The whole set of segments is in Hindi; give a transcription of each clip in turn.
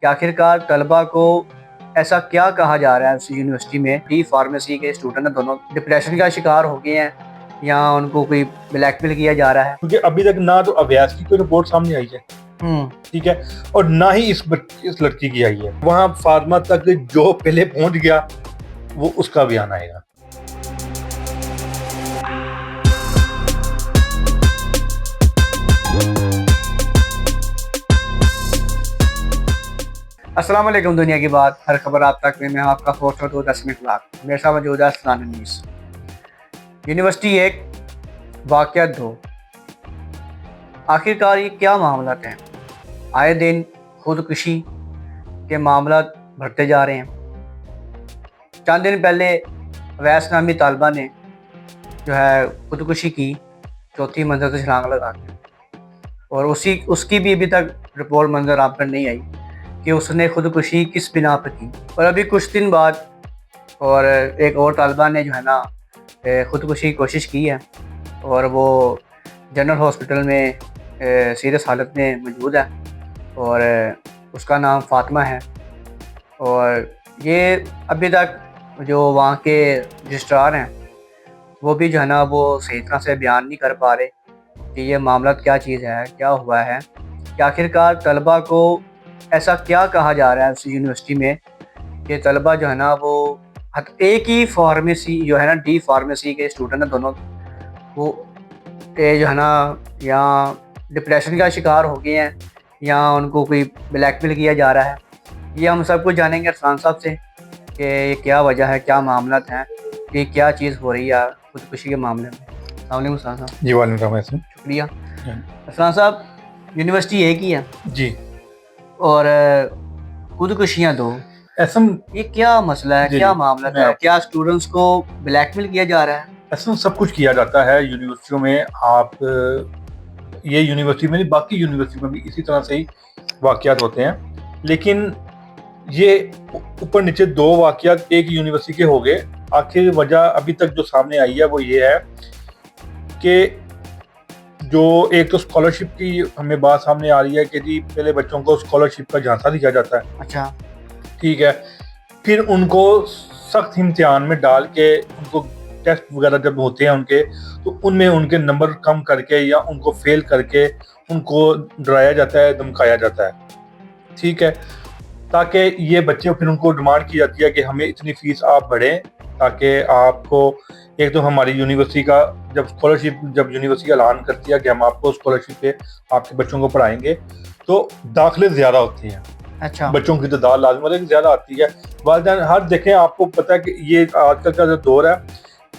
कि आखिरकार तलबा को ऐसा क्या कहा जा रहा है उस यूनिवर्सिटी में। डी फार्मेसी के स्टूडेंट दोनों डिप्रेशन का शिकार हो गए हैं या उनको कोई ब्लैकमेल किया जा रहा है, क्योंकि अभी तक ना तो अभ्यास की कोई रिपोर्ट सामने आई है, ठीक है, और ना ही इस लड़की की आई है। वहां फार्मा तक जो पहले पहुंच गया वो उसका बयान आएगा। अस्सलाम वालेकुम। दुनिया की बात हर खबर आप तक में मैं आपका होस्ट हूं दसवीं क्लास। मेरे साथ मौजूद है सलान अनीस। यूनिवर्सिटी एक, वाक़या दो। आखिरकार ये क्या मामला हैं? आए दिन खुदकुशी के मामला बढ़ते जा रहे हैं। चंद दिन पहले अवैस नामी तालिबा ने जो है खुदकुशी की चौथी मंजिल से छलांग लगा के, और उसकी भी अभी तक रिपोर्ट मंजर आप पर नहीं आई कि उसने खुदकुशी किस बिना पर की। और अभी कुछ दिन बाद और एक और तालिबा ने जो है ना खुदकुशी की कोशिश की है, और वो जनरल हॉस्पिटल में सीरियस हालत में मौजूद है, और उसका नाम फातिमा है। और ये अभी तक जो वहाँ के रजिस्ट्रार हैं वो भी जो है ना वो सही तरह से बयान नहीं कर पा रहे कि ये मामला क्या चीज़ है, क्या हुआ है, कि आखिरकार तलबा को ऐसा क्या कहा जा रहा है उस यूनिवर्सिटी में कि तलबा जो है ना वो एक ही फार्मेसी जो है ना डी फार्मेसी के स्टूडेंट हैं दोनों, वो जो है ना या डिप्रेशन का शिकार हो गए हैं या उनको कोई ब्लैकमेल किया जा रहा है। ये हम सब कुछ जानेंगे अरसान साहब से कि ये क्या वजह है, क्या मामला हैं, कि क्या चीज़ हो रही है खुदकुशी के मामले में। अस्सलाम अरसान साहब। जी वालेकुम सलाम। शुक्रिया। अरसान साहब, यूनिवर्सिटी एक ही है जी, और खुदकुशियाँ दो, ऐसा ये क्या मसला है, क्या मामला है? क्या स्टूडेंट्स को ब्लैकमेल किया जा रहा है? ऐसा सब कुछ किया जाता है यूनिवर्सिटियों में। आप ये यूनिवर्सिटी में नहीं, बाकी यूनिवर्सिटी में भी इसी तरह से ही वाक़यात होते हैं। लेकिन ये ऊपर नीचे दो वाक़यात एक यूनिवर्सिटी के हो गए। आखिर वजह अभी तक जो सामने आई है वो ये है कि जो एक तो स्कॉलरशिप की हमें बात सामने आ रही है कि जी पहले बच्चों को स्कॉलरशिप का झांसा दिया जाता है। अच्छा, ठीक है, फिर उनको सख्त इम्तिहान में डाल के उनको टेस्ट वगैरह जब होते हैं उनके, तो उनमें उनके नंबर कम करके या उनको फेल करके उनको डराया जाता है, धमकाया जाता है। ठीक है, ताकि ये बच्चे फिर उनको डिमांड की जाती है कि हमें इतनी फीस आप बढ़ें ताकि आपको एक तो हमारी यूनिवर्सिटी का जब यूनिवर्सिटी ऐलान करती है कि हम आपको स्कॉलरशिप पे आपके बच्चों को पढ़ाएंगे, तो दाखिले ज़्यादा होते हैं। अच्छा, बच्चों की तादाद लाजमी ज़्यादा आती है। वालिदैन हर देखें, आपको पता है कि ये आजकल का जो दौर है,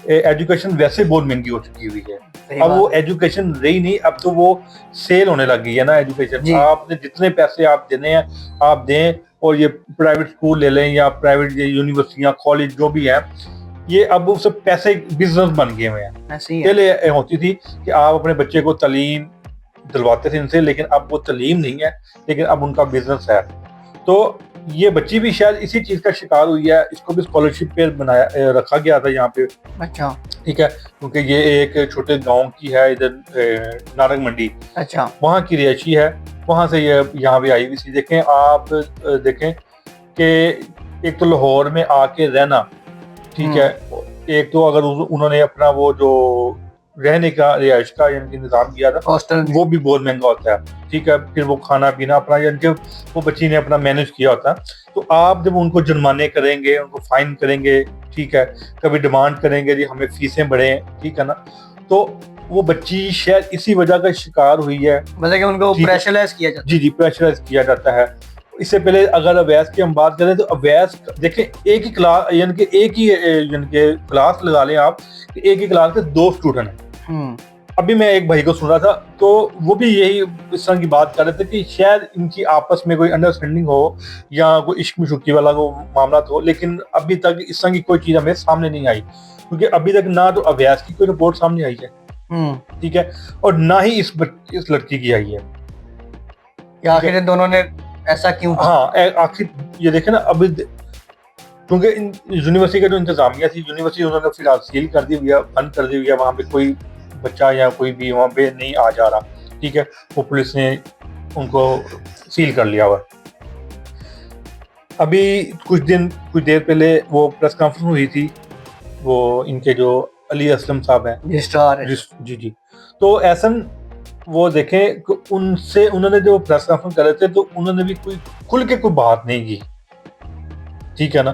एजुकेशन वैसे बहुत महंगी हो चुकी हुई है। अब वो एजुकेशन रही नहीं, अब तो वो सेल होने लगी है ना एजुकेशन। आपने जितने पैसे आप देने हैं आप दें, और ये प्राइवेट स्कूल ले लें या प्राइवेट यूनिवर्सिटियाँ कॉलेज जो भी है, ये अब वो सब पैसे बिजनेस बन गए हुए हैं। पहले होती थी कि आप अपने बच्चे को तालीम दिलवाते थे इनसे, लेकिन अब वो तालीम नहीं है, लेकिन अब उनका बिजनेस है। तो ये बच्ची भी शायद इसी चीज का शिकार हुई है। इसको भी स्कॉलरशिप पे रखा गया था यहाँ पे। अच्छा, ठीक है, क्योंकि ये एक छोटे गांव की है, इधर नारंग मंडी। अच्छा, वहाँ की रिहायशी है, वहाँ से ये यहाँ पे आई हुई थी। देखें आप, देखें कि एक तो लाहौर में आके रहना, ठीक है, एक तो अगर उन्होंने अपना वो जो रहने का रिहाइश का यानी निज़ाम किया था हॉस्टल, वो भी बहुत महंगा होता है। ठीक है, फिर वो खाना पीना अपना यानी वो बच्ची ने अपना मैनेज किया होता है। तो आप जब उनको जुर्माने करेंगे, उनको फाइन करेंगे, ठीक है, कभी डिमांड करेंगे जी हमें फीसें बढ़े, ठीक है ना, तो वो बच्ची शायद इसी वजह का शिकार हुई है। मतलब कि उनको प्रेशराइज किया जाता है। जी, प्रेशराइज किया जाता है। इससे पहले अगर अवैस की हम बात करें तो अवैस देखें, एक ही क्लास यानी कि एक ही क्लास लगा लें आप, एक ही क्लास के 2 स्टूडेंट हैं। अभी मैं एक भाई को सुन रहा था, तो वो भी यही इस तरह की बात कर रहे थे कि शायद इनकी आपस में कोई अंडरस्टैंडिंग हो या कोई इश्क मिशुकी वाला को मामला हो, लेकिन अभी तक इस तरह की कोई चीज हमें सामने नहीं आई, क्योंकि अभी तक ना तो अभ्यास की कोई रिपोर्ट सामने आई है, ठीक है, और ना ही इस लड़की की आई है। आखिर दोनों ने ऐसा क्यों? हाँ, आखिर ये देखे ना, अभी क्योंकि यूनिवर्सिटी का जो इंतजामिया थी, यूनिवर्सिटी उन्होंने फिलहाल सील कर दी हुई है, बंद कर दी हुई है। वहाँ पे कोई बच्चा या कोई भी वहाँ पे नहीं आ जा रहा, ठीक है, वो पुलिस ने उनको सील कर लिया हुआ। अभी कुछ देर पहले वो प्रेस कॉन्फ्रेंस हुई थी, वो इनके जो अली असलम साहब हैं रजिस्ट्रार है। जी जी, तो एहसन वो देखें कि उनसे उन्होंने जो प्रेस कॉन्फ्रेंस कर रहे थे तो उन्होंने भी कोई खुल के कोई बात नहीं की, ठीक है ना,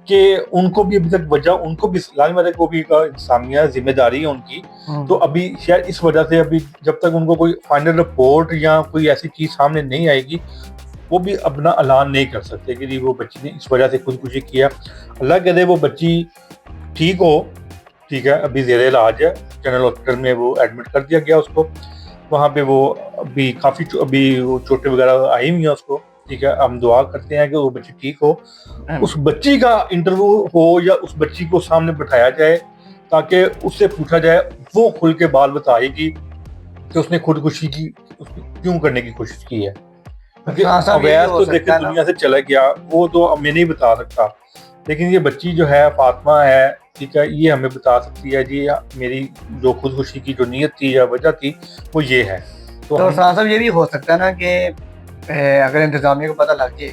कि उनको भी अभी तक वजह, उनको भी लाल मदद को भी इंसानिया जिम्मेदारी है उनकी, तो अभी शायद इस वजह से अभी जब तक उनको कोई फाइनल रिपोर्ट या कोई ऐसी चीज सामने नहीं आएगी वो भी अपना ऐलान नहीं कर सकते कि जी वो बच्ची ने इस वजह से खुदकुशी किया। अल्लाह करे वो बच्ची ठीक हो, ठीक है, अभी ज़ेरे इलाज है, जनरल हॉस्पिटल में वो एडमिट कर दिया गया उसको, वहाँ पे वो अभी काफ़ी अभी वो चोटें वगैरह आई हुई हैं उसको, ठीक है, हम दुआ करते हैं कि वो बच्ची ठीक हो, उस बच्ची का इंटरव्यू हो या उस बच्ची को सामने बैठाया जाए ताकि उससे पूछा जाए, वो खुल के बात बताएगी कि उसने खुदकुशी की क्यों करने की कोशिश की है, क्योंकि अवैध तो देखे दुनिया से चला गया, वो तो मैं नहीं बता सकता, लेकिन ये बच्ची जो है फातिमा है, ठीक है, ये हमें बता सकती है जी मेरी जो खुदकुशी की जो नीयत थी या वजह थी वो ये है। तो साहब ये भी हो सकता है ना कि अगर इंतजामिया को पता लग जाए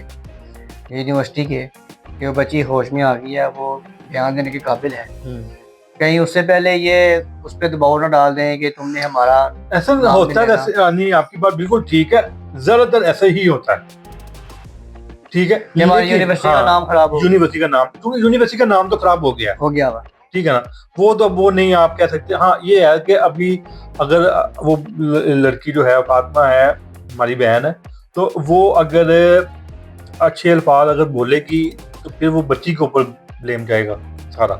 यूनिवर्सिटी के कि वो बच्ची होश में आ गई है, वो बयान देने के काबिल है, कहीं उससे पहले ये उस पर दबाव ना डाल दें कि तुमने हमारा, ऐसा होता है वैसे, नहीं आपकी बात बिल्कुल ठीक है, ज्यादातर ऐसा ही होता है, ठीक है, हमारी यूनिवर्सिटी का नाम खराब हो, यूनिवर्सिटी का नाम, क्योंकि यूनिवर्सिटी का नाम तो खराब हो गया हुआ, ठीक है ना, वो तो वो नहीं आप कह सकते। हाँ ये है कि अभी अगर वो लड़की जो है फातिमा है, हमारी बहन है, तो वो अगर अच्छे अल्फाज अगर बोलेगी तो फिर वो बच्ची के ऊपर ब्लेम जाएगा सारा,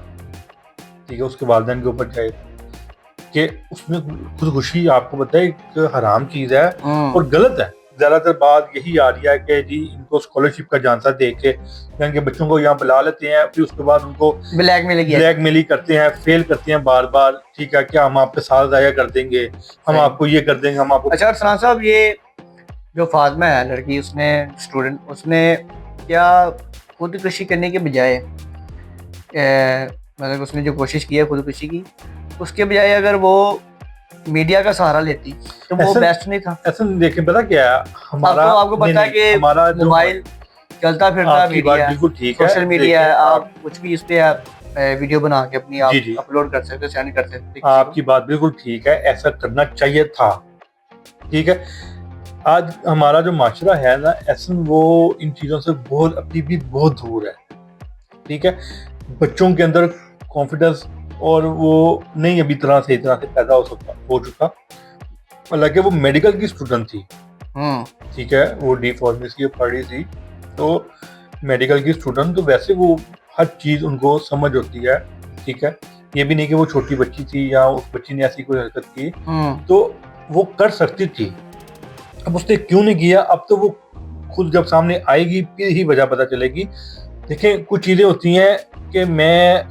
ठीक है, उसके वालिदैन के ऊपर जाएगा कि उसमें खुदकुशी आपको पता है एक हराम चीज है और गलत है। ज्यादातर बात यही आ रही है कि जी इनको स्कॉलरशिप का झांसा दे के यानी बच्चों को यहाँ बुला लेते हैं, फिर उसके बाद उनको ब्लैकमेल करते हैं, फेल करते हैं बार बार, ठीक है, क्या हम आपके साथ जाया कर देंगे, हम आपको ये कर देंगे, हम आपको। अच्छा सरान साहब, ये जो फातिमा है लड़की, उसने स्टूडेंट, उसने क्या खुदकुशी करने के बजाय मतलब उसने जो कोशिश की है खुदकुशी की, उसके बजाय अगर वो मीडिया का सहारा लेती तो वो बेस्ट नहीं था? ऐसा देखें पता क्या है हमारा, आपको पता है कि हमारा मोबाइल चलता फिरता मीडिया, बिल्कुल ठीक है, सोशल मीडिया है, आप कुछ भी इस पे आप वीडियो बना के अपनी आप अपलोड कर सकते, सेंड कर सकते। आपकी बात बिल्कुल ठीक है, ऐसा करना चाहिए था, ठीक है। आज हमारा जो माशरा है ना ऐसा, वो इन चीजों से बहुत अभी भी बहुत दूर है, ठीक है, बच्चों के अंदर कॉन्फिडेंस और वो नहीं अभी तरह से पैदा हो चुका। हालांकि वो मेडिकल की स्टूडेंट थी, ठीक है, वो डी फार्मेसी पढ़ रही थी, तो मेडिकल की स्टूडेंट, तो वैसे वो हर चीज उनको समझ होती है, ठीक है, ये भी नहीं कि वो छोटी बच्ची थी या उस बच्ची ने ऐसी कोई हरकत की, तो वो कर सकती थी, अब उसने क्यों नहीं किया, अब तो वो खुद जब सामने आएगी फिर ही वजह पता चलेगी। देखें कुछ चीजें होती हैं कि मैं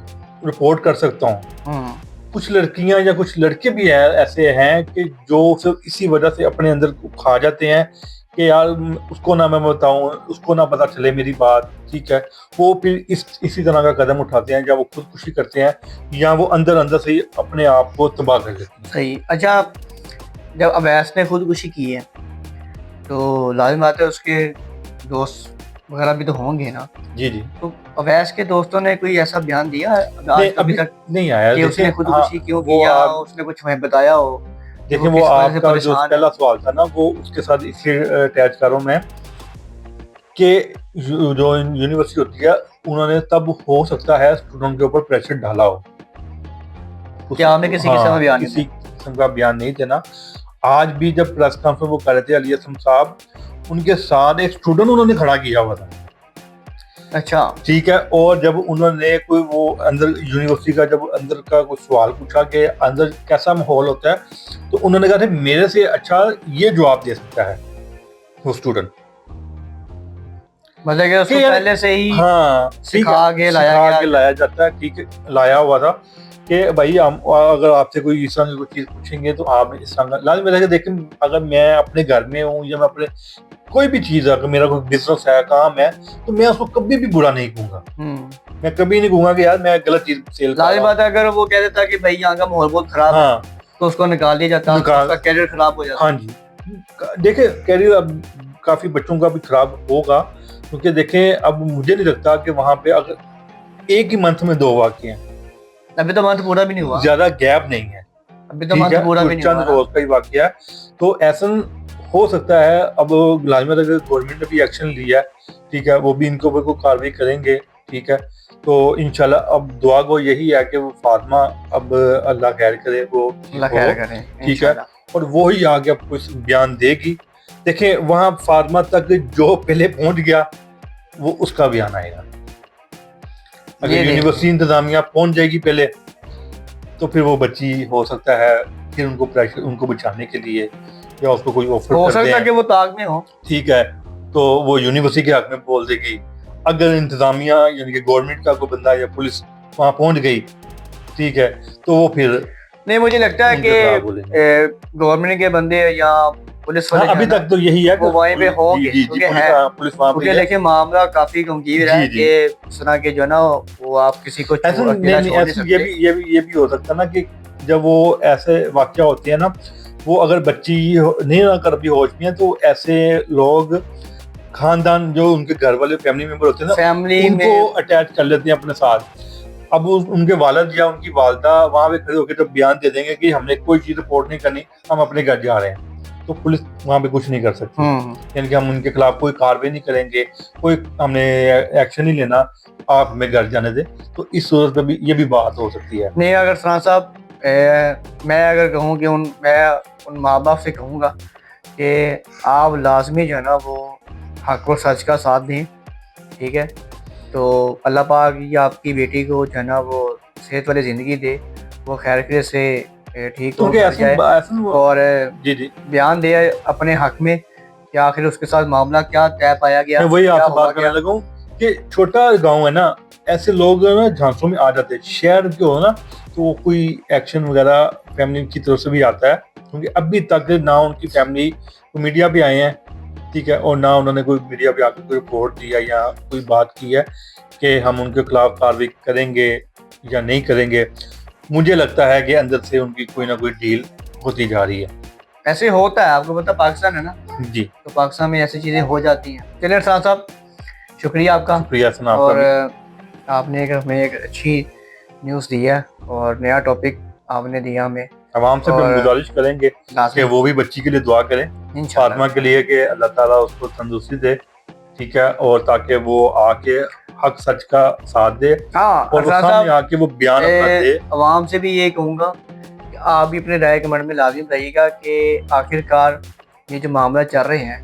रिपोर्ट कर सकता हूँ, कुछ लड़कियां या कुछ लड़के भी हैं ऐसे हैं कि जो सिर्फ इसी वजह से अपने अंदर खा जाते हैं कि यार उसको ना मैं बताऊं, उसको ना पता चले मेरी बात, ठीक है, वो फिर इसी तरह का कदम उठाते हैं, जब वो खुदकुशी करते हैं या वो अंदर अंदर से अपने आप को तबाह कर लेते हैं। सही। अच्छा, जब अवैस ने खुदकुशी की है तो लाजिम बात है उसके दोस्त वगैरह भी तो होंगे ना? जी जी। तो अवैस के दोस्तों ने कोई ऐसा बयान दिया है अभी तक नहीं आया कि उसने खुदकुशी क्यों किया, उसने कुछ हमें बताया हो? देखिए वो आपका जो पहला सवाल था ना, वो उसके साथ इसलिए अटैच कर रहा हूं मैं कि जो यूनिवर्सिटी होती है उन्होंने तब हो सकता है स्टूडेंट के ऊपर प्रेशर डाला हो, क्या हमें किसी किस्म का बयान नहीं देना। आज भी जब प्रेस कॉन्फ्रेंस वो कर रहे थे अली असलम साहब, उनके साथ एक स्टूडेंट उन्होंने खड़ा किया हुआ था, अच्छा ठीक है, और जब उन्होंने कोई वो अंदर यूनिवर्सिटी का जब अंदर का कोई सवाल पूछा कि अंदर कैसा माहौल होता है, तो उन्होंने कहा था मेरे से अच्छा ये जवाब दे सकता है वो स्टूडेंट, मतलब कि उसको पहले से ही सिखा के लाया जाता है, ठीक है, लाया हुआ था कि भाई हम अगर आपसे कोई इस तरह की कोई चीज पूछेंगे तो आप इस तरह लाल में देखें, अगर मैं अपने घर में हूँ या मैं अपने कोई भी चीज है, अगर मेरा कोई बिजनेस है, काम है, तो मैं उसको कभी भी बुरा नहीं कहूंगा, मैं कभी नहीं कहूंगा कि यार मैं गलत चीज सेल कर रहा हूं। बात है अगर वो कह देता कि भाई यहाँ का माहौल बहुत खराब है तो उसको निकाल दिया जाता, उसका कैरियर खराब हो जाता। हाँ जी, देखिए कैरियर अब काफी बच्चों का भी खराब होगा, क्योंकि देखें अब मुझे नहीं लगता कि वहाँ पे अगर एक ही मंथ में 2 वाक़ये हैं, अभी तो मंथ पूरा भी नहीं हुआ, ज्यादा गैप नहीं है, अभी तो ठीक मंथ है, पूरा तो भी नहीं चंद हुआ ना। रोज का ही वाक़या है। तो ऐसा हो सकता है, अब लाजमत अगर गवर्नमेंट ने भी एक्शन लिया है, ठीक है, वो भी इनके ऊपर कोई कार्रवाई करेंगे, ठीक है। तो इंशाल्लाह अब दुआ गो यही है कि वो फातिमा अब अल्लाह खैर करे, वो ठीक अल्लाह हो, खैर करे ठीक है, इंशाल्लाह। और वो ही आगे अब कुछ बयान देगी। देखें वहाँ फातिमा तक जो पहले पहुंच गया वो उसका बयान आएगा। अगर ये यूनिवर्सिटी इंतजामिया पहुंच जाएगी पहले, तो फिर वो बच्ची हो सकता है फिर उनको प्रेशर, उनको बचाने के लिए या उसको कोई ऑफर हो कर सकता है दें, कि वो ताक में हो। ठीक है, तो वो यूनिवर्सिटी के हक में बोल देगी। अगर इंतजामिया यानी कि गवर्नमेंट का कोई बंदा या पुलिस वहां पहुंच गई, ठीक है, तो वो फिर नहीं, मुझे लगता है उनके खिलाफ बोलेंगे। कि गवर्नमेंट के बंदे या पुलिस हाँ वाले अभी जो है तक तो यही है ना, वो वहीं पे होंगे, जी क्योंकि पुलिस, है, पुलिस वहां पे क्योंकि है। देखिए मामला काफी गंभीर है जी जी, कि सुना के जो है ना वो आप किसी को ऐसा अकेला नहीं, छोड़ नहीं ऐसा सकते। ये भी हो सकता है ना कि जब वो ऐसे वाकया होते हैं ना, वो अगर बच्ची नहीं ना कर भी होश में है, तो ऐसे लोग खानदान जो उनके घर वाले फैमिली मेंबर होते हैं ना, फैमिली उनको में अटैच कर लेते हैं अपने साथ। अब उनके वालिद या उनकी वालदा वहां पे खड़े होकर जब बयान दे देंगे कि हमने कोई चीज रिपोर्ट नहीं करनी, हम अपने घर जा रहे हैं, तो पुलिस वहां पे कुछ नहीं कर सकती, यानी कि हम उनके खिलाफ कोई कार्रवाई नहीं करेंगे, कोई हमने एक्शन नहीं लेना, आप हमें घर जाने दें। तो इस सूरत पे भी ये भी बात हो सकती है। नहीं, अगर फरहान साहब मैं अगर कहूँ कि मैं उन माँ बाप से कहूँगा कि आप लाजमी जो है ना वो हक और सच का साथ दें, ठीक है। तो अल्लाह पाक ये आपकी बेटी को जो है ना वो सेहत वाली ज़िंदगी दे, वो खैर खैरियत से ठीक हो क्योंकि कर जाए और जी जी, बयान दे अपने हक में कि आखिर उसके साथ मामला क्या तय पाया गया, मैं वही क्या आपसे हुआ बात करने क्या। लगा हूँ कि छोटा गांव है ना, ऐसे लोग ना झांसों में आ जाते हैं। शहर के हो ना, तो कोई एक्शन वगैरह फैमिली की तरफ से भी आता है, क्योंकि अभी तक ना उनकी फैमिली को मीडिया पे आए हैं, ठीक है, और ना उन्होंने कोई मीडिया पे आकर कोई रिपोर्ट दिया या कोई बात की है कि हम उनके खिलाफ कार्रवाई करेंगे या नहीं करेंगे। मुझे लगता है कि अंदर से उनकी कोई ना कोई डील होती जा रही है। ऐसे होता है, आपको पता पाकिस्तान है ना, जी, तो पाकिस्तान में ऐसी चीज़ें हो जाती हैं। चलिए फरहान साहब, शुक्रिया आपका, शुक्रिया सना आपका और भी। आपने हमें एक अच्छी न्यूज़ दी है और नया टॉपिक आपने दिया हमें। आवाम से भी हम और गुजारिश करेंगे कि लाजमी वो भी बच्ची के लिए दुआ करें, इंशाल्लाह फातिमा के लिए, कि अल्लाह ताला उसको तंदुरुस्ती दे, ठीक है, और ताकि वो आके हक सच का साथ दे हाँ, और वो फरहान सामने साहब, आके वो बयान अपना दे। अवाम से भी ये कहूँगा कि आप भी अपने राय कमेंट में लाजिम बताइएगा कि आखिरकार ये जो मामला चल रहे हैं,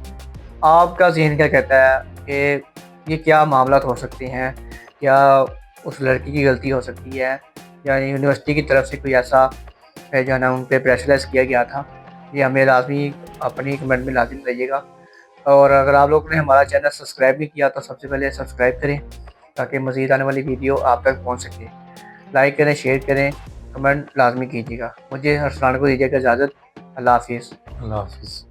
आपका ज़हन क्या कहता है कि ये क्या मामला हो सकते हैं। क्या उस लड़की की गलती हो सकती है या यूनिवर्सिटी की तरफ से कोई ऐसा जो है ना उन पर प्रेशराइज किया गया था। ये हमें लाजमी अपनी कमेंट में लाजिम बताइएगा। और अगर आप लोगों ने हमारा चैनल सब्सक्राइब नहीं किया तो सबसे पहले सब्सक्राइब करें ताकि मज़ीद आने वाली वीडियो आप तक पहुंच सके। लाइक करें, शेयर करें, कमेंट लाजमी कीजिएगा। मुझे अरसलान को दीजिएगा इजाज़त। अल्लाह हाफिज़। अल्लाह हाफिज़।